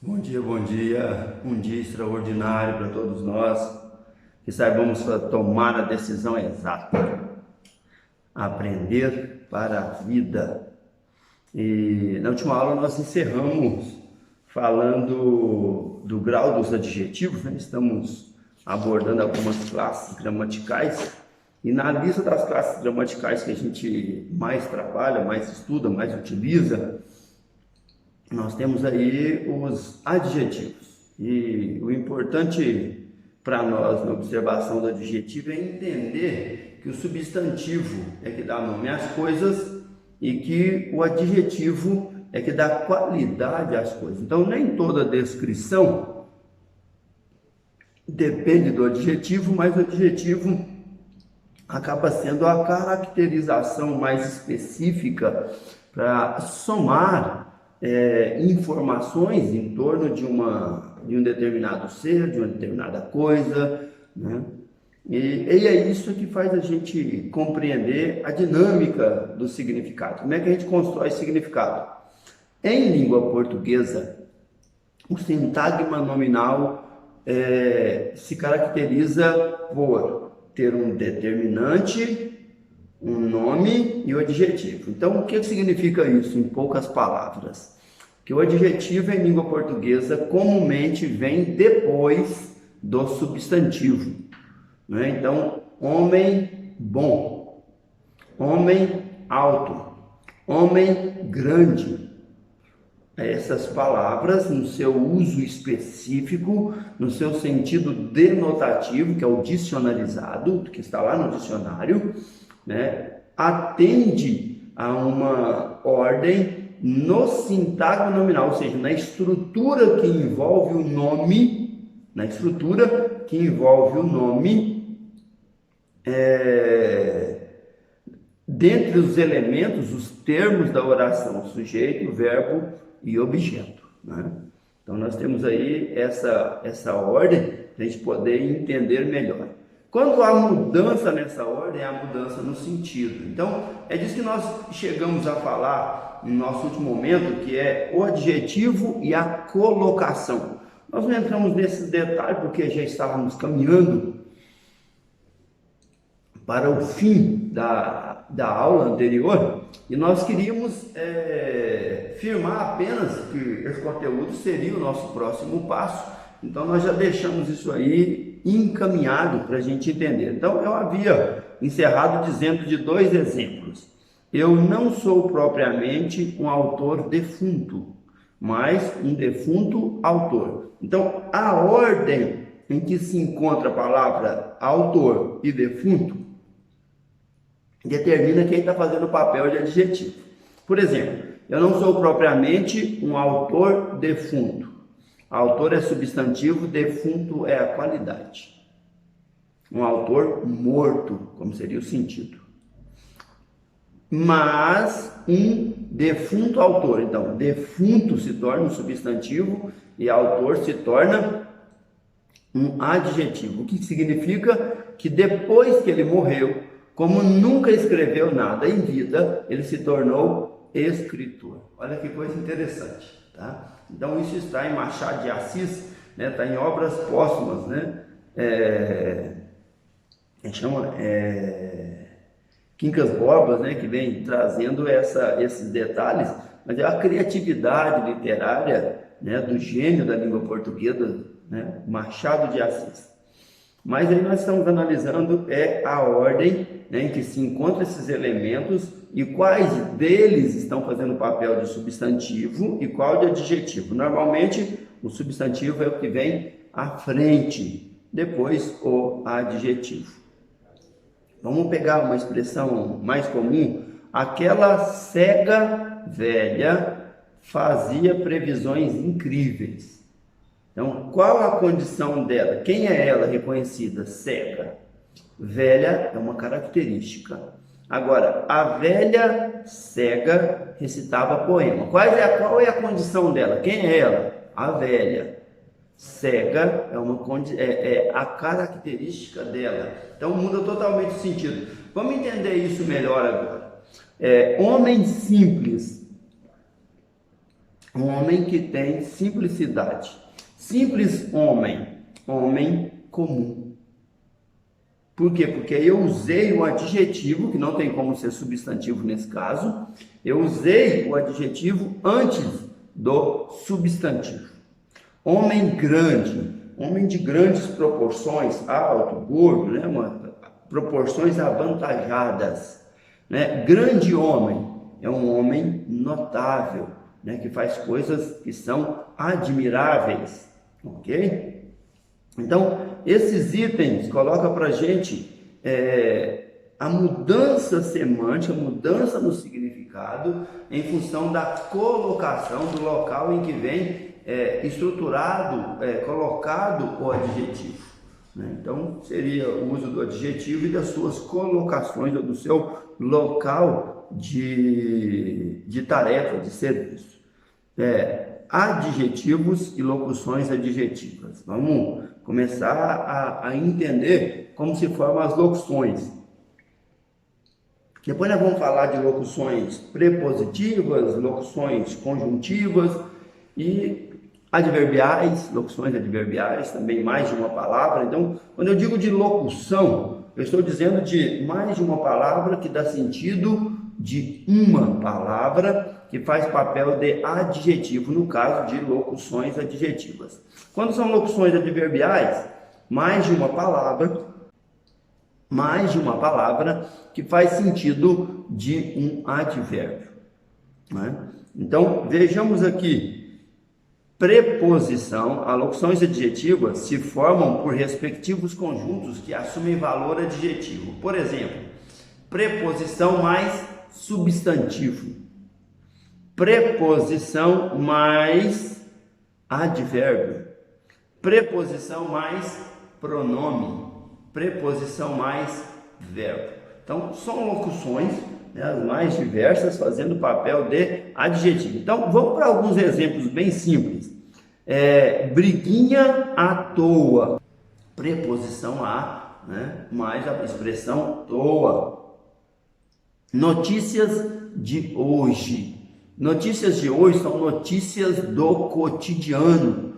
Bom dia, um dia extraordinário para todos nós, que saibamos tomar a decisão exata, aprender para a vida. E na última aula nós encerramos falando do grau dos adjetivos, né? Estamos abordando algumas classes gramaticais, e na lista das classes gramaticais que a gente mais trabalha, mais estuda, mais utiliza, nós temos aí os adjetivos. E o importante para nós na observação do adjetivo é entender que o substantivo é que dá nome às coisas e que o adjetivo é que dá qualidade às coisas. Então, nem toda descrição depende do adjetivo, mas o adjetivo acaba sendo a caracterização mais específica para somar informações em torno de um determinado ser, de uma determinada coisa, né? E é isso que faz a gente compreender a dinâmica do significado. Como é que a gente constrói significado? Em língua portuguesa, o sintagma nominal se caracteriza por ter um determinante, um nome e o adjetivo. Então, o que significa isso em poucas palavras? Que o adjetivo em língua portuguesa comumente vem depois do substantivo, né? Então, homem bom, homem alto, homem grande. Essas palavras, no seu uso específico, no seu sentido denotativo, que é o dicionarizado, que está lá no dicionário, né, atende a uma ordem no sintagma nominal, ou seja, na estrutura que envolve o nome, dentre os elementos, os termos da oração, sujeito, verbo e objeto, né? Então nós temos aí essa ordem para a gente poder entender melhor. Quando há mudança nessa ordem, há mudança no sentido. Então, é disso que nós chegamos a falar no nosso último momento, que é o adjetivo e a colocação. Nós não entramos nesses detalhes porque já estávamos caminhando para o fim da aula anterior, e nós queríamos firmar apenas que esse conteúdo seria o nosso próximo passo. Então nós já deixamos isso aí encaminhado para a gente entender. Então eu havia encerrado dizendo de dois exemplos. Eu não sou propriamente um autor defunto, mas um defunto autor. Então a ordem em que se encontra a palavra autor e defunto determina quem está fazendo o papel de adjetivo. Por exemplo, eu não sou propriamente um autor defunto. Autor é substantivo, defunto é a qualidade. Um autor morto, como seria o sentido. Mas um defunto autor. Então, defunto se torna um substantivo e autor se torna um adjetivo. O que significa que depois que ele morreu, como nunca escreveu nada em vida, ele se tornou escritor. Olha que coisa interessante, tá? Então isso está em Machado de Assis, né? Está em obras póstumas, né? Quincas Borbas, né? Que vem trazendo esses detalhes, mas é a criatividade literária, né? Do gênio da língua portuguesa, né? Machado de Assis. Mas aí nós estamos analisando a ordem, né, em que se encontram esses elementos e quais deles estão fazendo o papel de substantivo e qual de adjetivo. Normalmente o substantivo é o que vem à frente, depois o adjetivo. Vamos pegar uma expressão mais comum. Aquela cega velha fazia previsões incríveis. Então, qual a condição dela? Quem é ela reconhecida? Cega. Velha é uma característica. Agora, a velha cega recitava poema. Qual é a condição dela? Quem é ela? A velha. Cega é a característica dela. Então, muda totalmente o sentido. Vamos entender isso melhor agora. Homem simples Um homem que tem simplicidade. Simples homem, homem comum. Por quê? Porque eu usei o adjetivo, que não tem como ser substantivo nesse caso, eu usei o adjetivo antes do substantivo. Homem grande, homem de grandes proporções, alto, gordo, né? Proporções avantajadas. Né? Grande homem é um homem notável, né? Que faz coisas que são admiráveis, ok? Então, esses itens colocam para a gente a mudança semântica, a mudança no significado, em função da colocação do local em que vem estruturado, colocado o adjetivo. Né? Então, seria o uso do adjetivo e das suas colocações, ou do seu local de tarefa, de serviço. Adjetivos e locuções adjetivas. Vamos começar a entender como se formam as locuções. Depois nós vamos falar de locuções prepositivas, locuções conjuntivas e adverbiais, locuções adverbiais, também mais de uma palavra. Então, quando eu digo de locução, eu estou dizendo de mais de uma palavra que dá sentido de uma palavra que faz papel de adjetivo, no caso de locuções adjetivas. Quando são locuções adverbiais, mais de uma palavra que faz sentido de um advérbio. Né? Então, vejamos aqui, preposição, as locuções adjetivas se formam por respectivos conjuntos que assumem valor adjetivo. Por exemplo, preposição mais substantivo, preposição mais advérbio, preposição mais pronome, preposição mais verbo. Então, são locuções, né, as mais diversas, fazendo papel de adjetivo. Então, vamos para alguns exemplos bem simples. Briguinha à toa, preposição a, né, mais a expressão toa. Notícias de hoje. Notícias de hoje são notícias do cotidiano.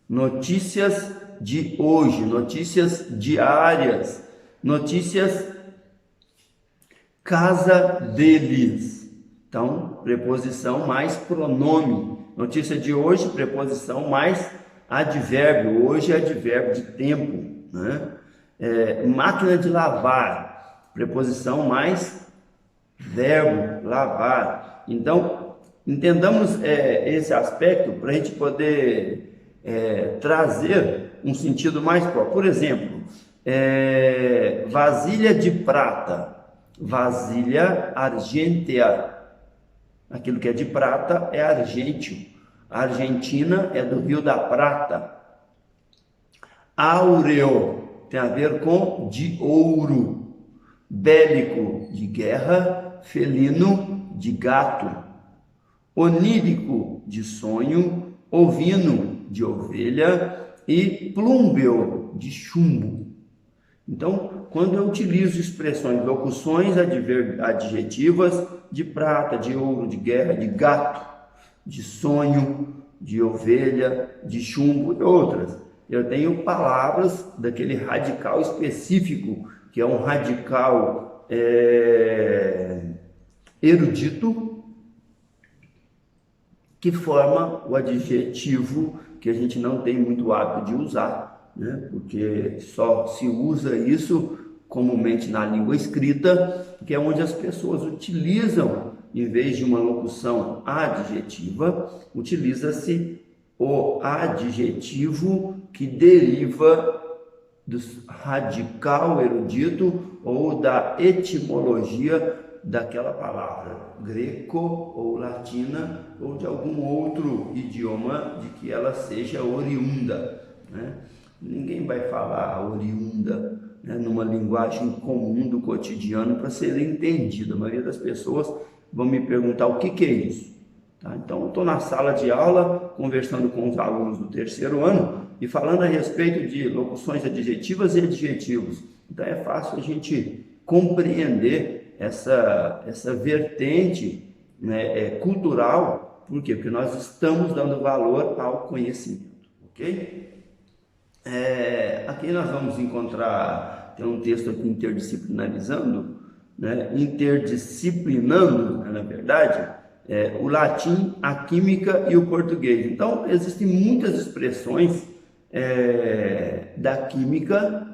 Notícias de hoje, notícias diárias, notícias casa deles. Então, preposição mais pronome. Notícia de hoje, preposição mais advérbio. Hoje é advérbio de tempo. Né? Máquina de lavar, preposição mais verbo, lavar. Então, entendamos esse aspecto para a gente poder trazer um sentido mais próprio. Por exemplo, vasilha de prata, vasilha argêntea. Aquilo que é de prata é argêntio. A Argentina é do Rio da Prata. Áureo tem a ver com de ouro. Bélico, de guerra. Felino, de gato. Onírico, de sonho. Ovino, de ovelha. E plúmbeo, de chumbo. Então, quando eu utilizo expressões, locuções adjetivas de prata, de ouro, de guerra, de gato, de sonho, de ovelha, de chumbo e outras, eu tenho palavras daquele radical específico, que é um radical erudito, que forma o adjetivo que a gente não tem muito hábito de usar, né? Porque só se usa isso comumente na língua escrita, que é onde as pessoas utilizam, em vez de uma locução adjetiva, utiliza-se o adjetivo que deriva do radical erudito ou da etimologia daquela palavra, greco ou latina, ou de algum outro idioma de que ela seja oriunda, né? Ninguém vai falar oriunda, né, numa linguagem comum do cotidiano para ser entendida. A maioria das pessoas vão me perguntar o que é isso. Tá? Então, eu estou na sala de aula, conversando com os alunos do terceiro ano e falando a respeito de locuções adjetivas e adjetivos. Então, é fácil a gente compreender essa vertente, né, cultural Por quê? Porque nós estamos dando valor ao conhecimento, ok? Aqui nós vamos encontrar, tem um texto aqui interdisciplinarizando, né? Interdisciplinando, na verdade, o latim, a química e o português. Então, existem muitas expressões da química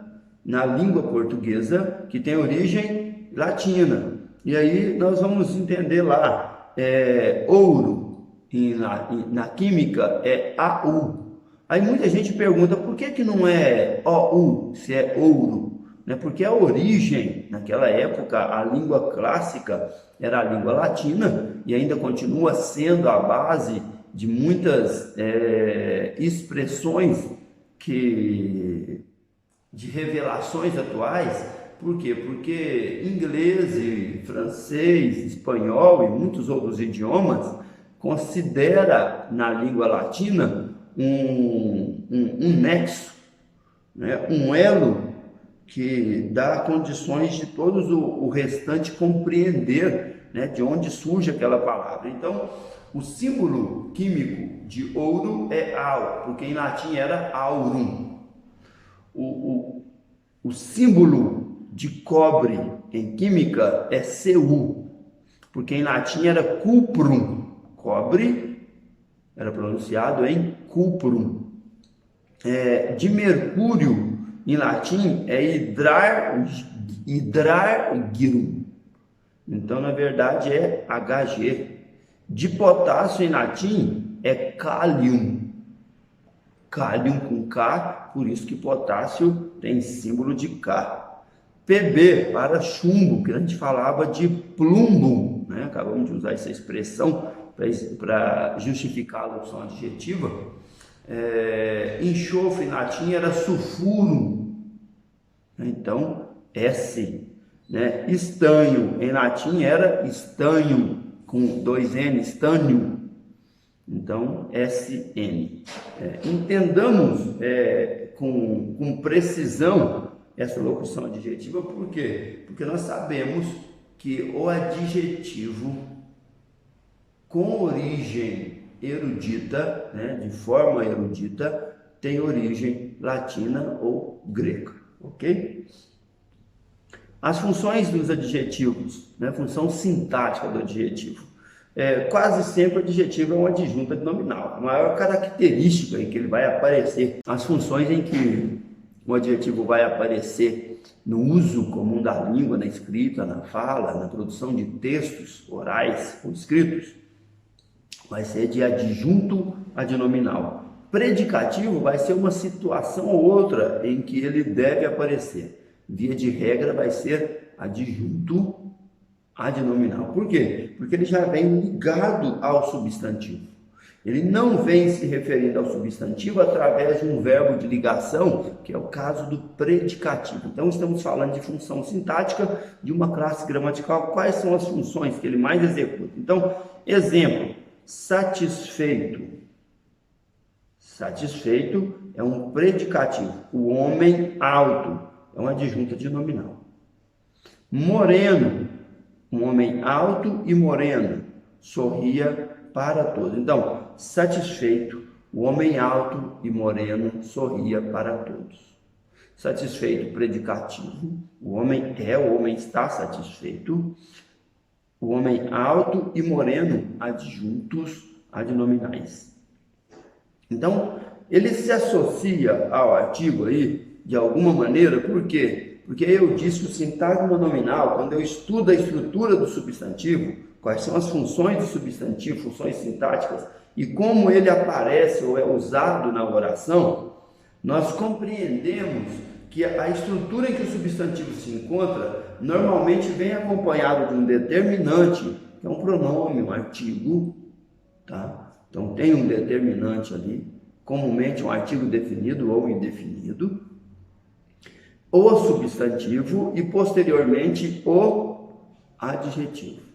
na língua portuguesa que tem origem latina. E aí nós vamos entender lá, ouro, na química é AU. Aí muita gente pergunta por que não é OU, se é ouro, né? Porque a origem, naquela época, a língua clássica era a língua latina e ainda continua sendo a base de muitas expressões de revelações atuais. Por quê? Porque inglês e francês, espanhol e muitos outros idiomas considera na língua latina um nexo, né? Um elo que dá condições de todos o restante compreender, né, de onde surge aquela palavra. Então, o símbolo químico de ouro é au, porque em latim era aurum. O símbolo de cobre em química é Cu, porque em latim era cuprum. Cobre era pronunciado em cuprum. De mercúrio em latim é hydrargyrum. Então, na verdade, é Hg. De potássio em latim é kalium. Kalium com K, por isso que potássio tem símbolo de K. Pb para chumbo, que a gente falava de plumbum, né? Acabamos de usar essa expressão para justificar a opção adjetiva. Enxofre em latim era sulfurum, então S, né? Estanho em latim era estanho, com 2N, estânio, então SN. Entendamos com precisão essa locução adjetiva. Por quê? Porque nós sabemos que o adjetivo com origem erudita, né, de forma erudita, tem origem latina ou grega, ok? As funções dos adjetivos, né, função sintática do adjetivo. Quase sempre o adjetivo é um adjunto adnominal. A maior característica em que ele vai aparecer, as funções em que o adjetivo vai aparecer no uso comum da língua, na escrita, na fala, na produção de textos orais ou escritos, vai ser de adjunto adnominal. Predicativo vai ser uma situação ou outra em que ele deve aparecer. Via de regra vai ser adjunto adnominal. Por quê? Porque ele já vem ligado ao substantivo. Ele não vem se referindo ao substantivo através de um verbo de ligação, que é o caso do predicativo. Então, estamos falando de função sintática de uma classe gramatical. Quais são as funções que ele mais executa? Então, exemplo, satisfeito. Satisfeito é um predicativo. O homem alto é um adjunto adnominal. Moreno, um homem alto e moreno, sorria para todos. Então, satisfeito, o homem alto e moreno sorria para todos. Satisfeito, predicativo, o homem está satisfeito. O homem alto e moreno, adjuntos adnominais. Então, ele se associa ao artigo aí, de alguma maneira. Por quê? Porque eu disse que o sintagma nominal, quando eu estudo a estrutura do substantivo, quais são as funções do substantivo, funções sintáticas, e como ele aparece ou é usado na oração, nós compreendemos que a estrutura em que o substantivo se encontra normalmente vem acompanhado de um determinante, que é um pronome, um artigo, tá? Então tem um determinante ali, comumente um artigo definido ou indefinido, o substantivo e posteriormente o adjetivo.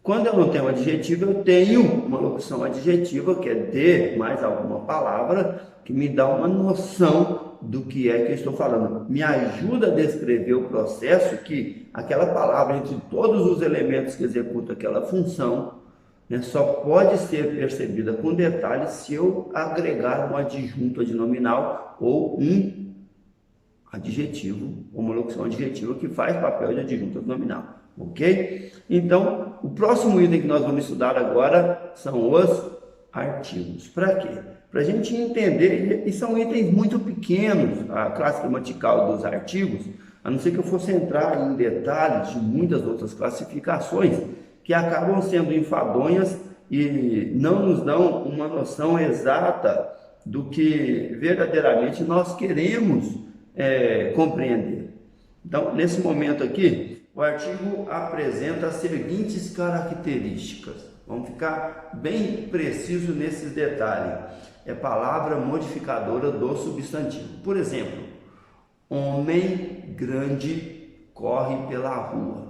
Quando eu não tenho adjetivo, eu tenho uma locução adjetiva, que é de mais alguma palavra, que me dá uma noção do que é que eu estou falando. Me ajuda a descrever o processo que aquela palavra, entre todos os elementos que executam aquela função, né, só pode ser percebida com detalhes se eu agregar um adjunto adnominal ou um adjetivo, uma locução adjetiva que faz papel de adjunto adnominal, ok? Então, o próximo item que nós vamos estudar agora são os artigos. Para quê? Para a gente entender, e são itens muito pequenos, a classe gramatical dos artigos, a não ser que eu fosse entrar em detalhes de muitas outras classificações, que acabam sendo enfadonhas e não nos dão uma noção exata do que verdadeiramente nós queremos compreender. Então, nesse momento aqui, o artigo apresenta as seguintes características. Vamos ficar bem preciso nesses detalhes. É palavra modificadora do substantivo. Por exemplo, homem grande corre pela rua.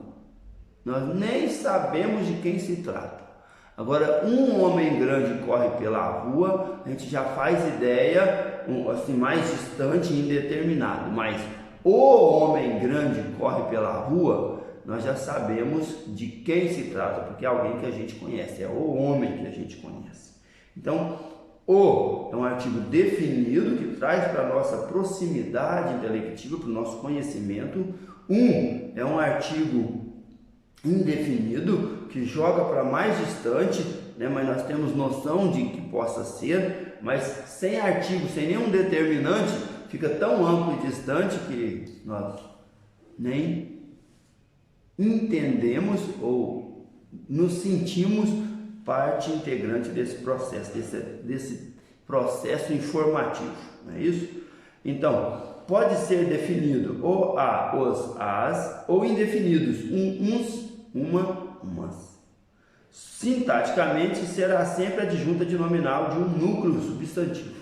Nós nem sabemos de quem se trata. Agora, um homem grande corre pela rua, a gente já faz ideia, assim, mais distante e indeterminado. Mas o homem grande corre pela rua, nós já sabemos de quem se trata, porque é alguém que a gente conhece, é o homem que a gente conhece. Então, o é um artigo definido que traz para a nossa proximidade intelectiva, para o nosso conhecimento. Um é um artigo indefinido que joga para mais distante, né, mas nós temos noção de que possa ser, mas sem artigo, sem nenhum determinante, fica tão amplo e distante que nós nem entendemos ou nos sentimos parte integrante desse processo, desse processo informativo, não é isso? Então, pode ser definido ou a, os, as, ou indefinidos, uns, uma, umas. Sintaticamente, será sempre adjunta adnominal de um núcleo substantivo.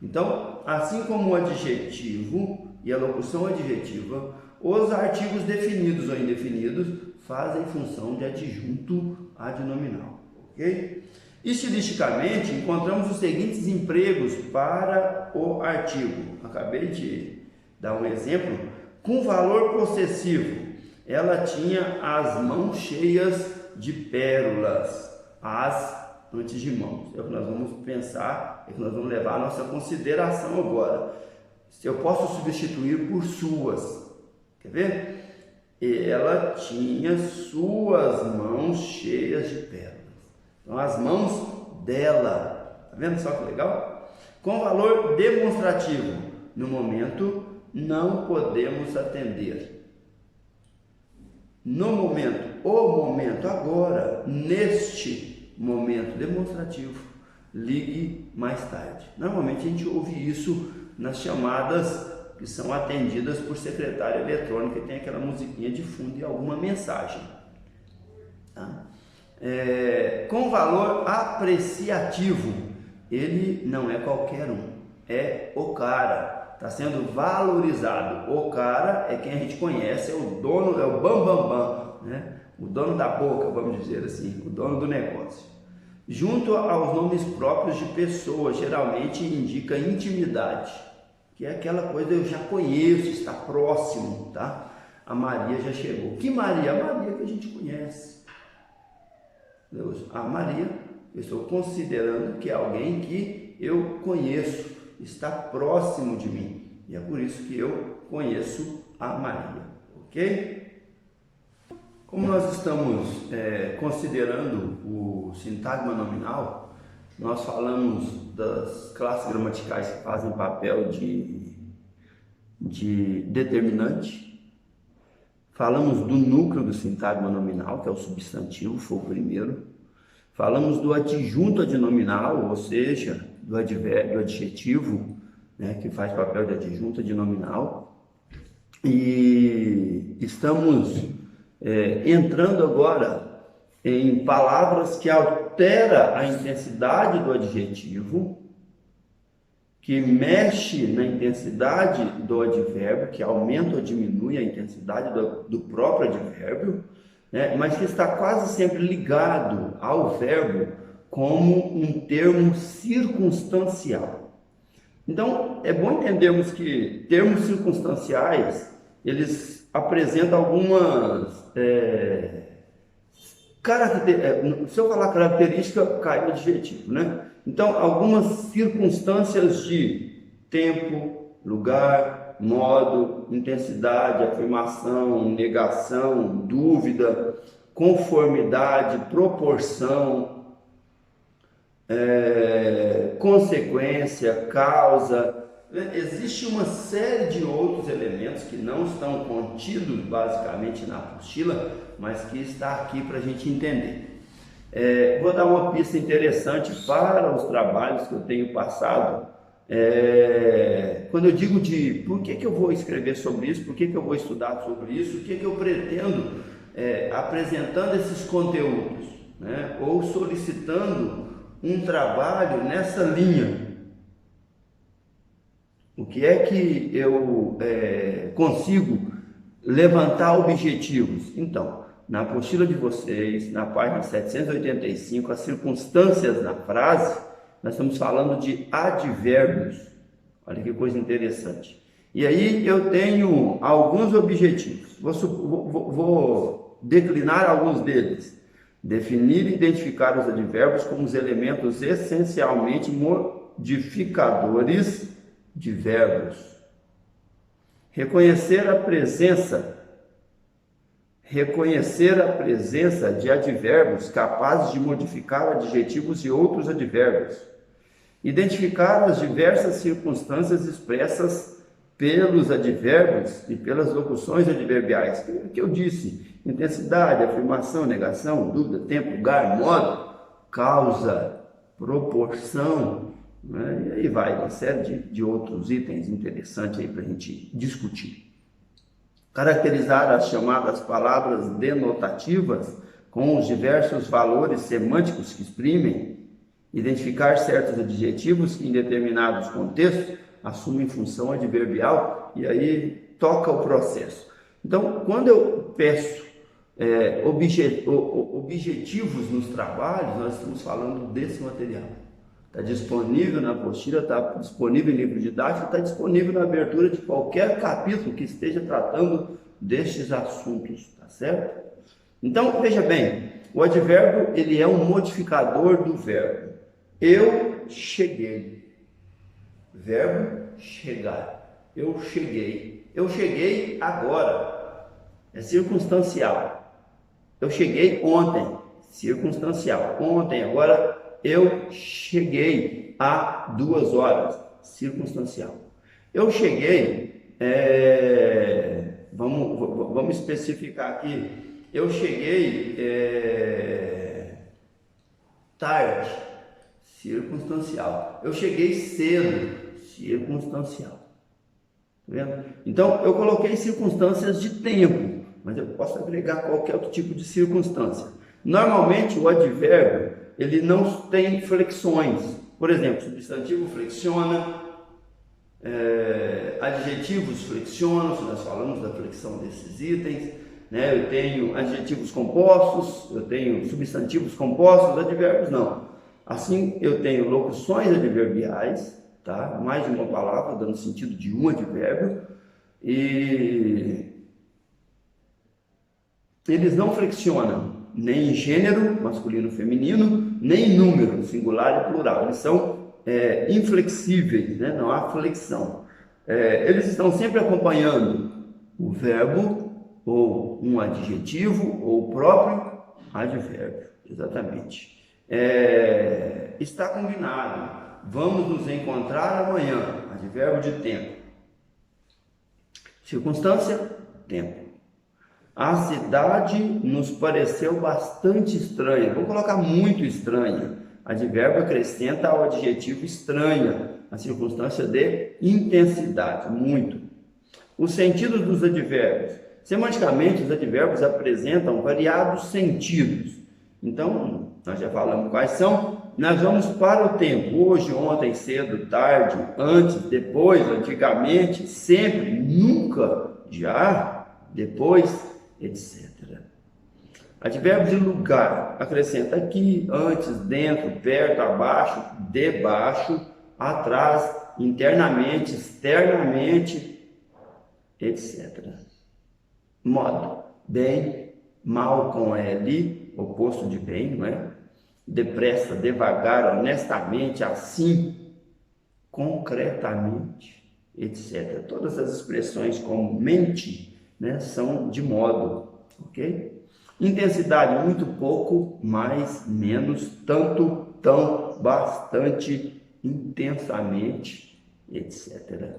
Então, assim como o adjetivo e a locução adjetiva, os artigos definidos ou indefinidos fazem função de adjunto adnominal, ok? Estilisticamente, encontramos os seguintes empregos para o artigo. Acabei de dar um exemplo. Com valor possessivo, ela tinha as mãos cheias de pérolas, as antes de mãos. É o que nós vamos pensar, é o que nós vamos levar a nossa consideração agora. Se eu posso substituir por suas, quer ver? Ela tinha suas mãos cheias de pérolas. Então, as mãos dela, tá vendo só que legal? Com valor demonstrativo, no momento não podemos atender. No momento, o momento agora, neste momento demonstrativo, ligue mais tarde. Normalmente a gente ouve isso nas chamadas que são atendidas por secretária eletrônica e tem aquela musiquinha de fundo e alguma mensagem. Tá? Com valor apreciativo, ele não é qualquer um, é o cara, está sendo valorizado. O cara é quem a gente conhece, é o dono, é o bam, né? O dono da boca, vamos dizer assim, o dono do negócio. Junto aos nomes próprios de pessoas, geralmente indica intimidade, que é aquela coisa eu já conheço, está próximo, tá? A Maria já chegou. Que Maria? A Maria que a gente conhece. Deus, a Maria, eu estou considerando que é alguém que eu conheço, está próximo de mim. E é por isso que eu conheço a Maria, ok? Como nós estamos considerando o sintagma nominal, nós falamos das classes gramaticais que fazem papel de determinante, falamos do núcleo do sintagma nominal, que é o substantivo, foi o primeiro, falamos do adjunto adnominal, ou seja, do advérbio adjetivo, né, que faz papel de adjunto adnominal, e estamos entrando agora em palavras que altera a intensidade do adjetivo, que mexe na intensidade do advérbio, que aumenta ou diminui a intensidade do próprio advérbio, né? Mas que está quase sempre ligado ao verbo como um termo circunstancial. Então, é bom entendermos que termos circunstanciais, eles apresentam algumas Se eu falar característica, cai o adjetivo, né? Então, algumas circunstâncias de tempo, lugar, modo, intensidade, afirmação, negação, dúvida, conformidade, proporção, consequência, causa. Existe uma série de outros elementos que não estão contidos basicamente na apostila, mas que está aqui para a gente entender. Vou dar uma pista interessante para os trabalhos que eu tenho passado. Quando eu digo de por que eu vou escrever sobre isso, por que eu vou estudar sobre isso, o que eu pretendo apresentando esses conteúdos, né? Ou solicitando um trabalho nessa linha. O que é que eu consigo levantar objetivos? Então, na apostila de vocês, na página 785, as circunstâncias na frase, nós estamos falando de advérbios. Olha que coisa interessante. E aí eu tenho alguns objetivos. Vou declinar alguns deles. Definir e identificar os advérbios como os elementos essencialmente modificadores de verbos. Reconhecer a presença de advérbios capazes de modificar adjetivos e outros advérbios. Identificar as diversas circunstâncias expressas pelos advérbios e pelas locuções adverbiais. O que eu disse? Intensidade, afirmação, negação, dúvida, tempo, lugar, modo, causa, proporção, né? E aí vai uma série de outros itens interessantes aí para a gente discutir. Caracterizar as chamadas palavras denotativas com os diversos valores semânticos que exprimem. Identificar certos adjetivos que em determinados contextos assumem função adverbial, e aí toca o processo. Então, quando eu peço objetivos nos trabalhos, nós estamos falando desse material. Está disponível na apostila, está disponível em livro didático, está disponível na abertura de qualquer capítulo que esteja tratando destes assuntos, tá certo? Então, veja bem, o advérbio, ele é um modificador do verbo. Eu cheguei. Verbo chegar. Eu cheguei. Eu cheguei agora. É circunstancial. Eu cheguei ontem. Circunstancial. Ontem, agora eu cheguei há 2 horas, circunstancial. Eu cheguei, vamos especificar aqui, eu cheguei tarde, circunstancial. Eu cheguei cedo, circunstancial. Tá vendo? Então, eu coloquei circunstâncias de tempo, mas eu posso agregar qualquer outro tipo de circunstância. Normalmente, o advérbio, ele não tem flexões. Por exemplo, substantivo flexiona, adjetivos flexionam, se nós falamos da flexão desses itens, né? Eu tenho adjetivos compostos, eu tenho substantivos compostos, advérbios não. Assim, eu tenho locuções adverbiais, tá? Mais de uma palavra, dando sentido de um advérbio, e eles não flexionam nem em gênero, masculino, feminino, nem em número, singular e plural. Eles são inflexíveis, né? Não há flexão. Eles estão sempre acompanhando o verbo, ou um adjetivo, ou o próprio advérbio. Exatamente. Está combinado. Vamos nos encontrar amanhã. Advérbio de tempo. Circunstância, tempo. A cidade nos pareceu bastante estranha. Vou colocar muito estranha. Advérbio acrescenta ao adjetivo estranha, a circunstância de intensidade, muito. Os sentidos dos advérbios. Semanticamente, os advérbios apresentam variados sentidos. Então, nós já falamos quais são. Nós vamos para o tempo. Hoje, ontem, cedo, tarde, antes, depois, antigamente, sempre, nunca, já, depois, etc. Advérbio de lugar, acrescenta aqui, antes, dentro, perto, abaixo, debaixo, atrás, internamente, externamente, etc. Modo, bem, mal com L, oposto de bem, não é? Depressa, devagar, honestamente, assim, concretamente, etc. Todas as expressões como mente, né, são de modo, ok? Intensidade, muito pouco, mais, menos, tanto, tão, bastante, intensamente, etc.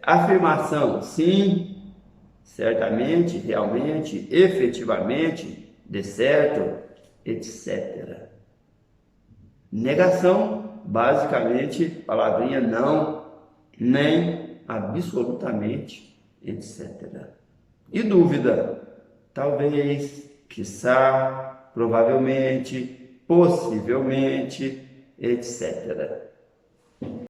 Afirmação, sim, certamente, realmente, efetivamente, de certo, etc. Negação, basicamente, palavrinha não, nem, absolutamente, etc. E dúvida, talvez, quiçá, provavelmente, possivelmente, etc.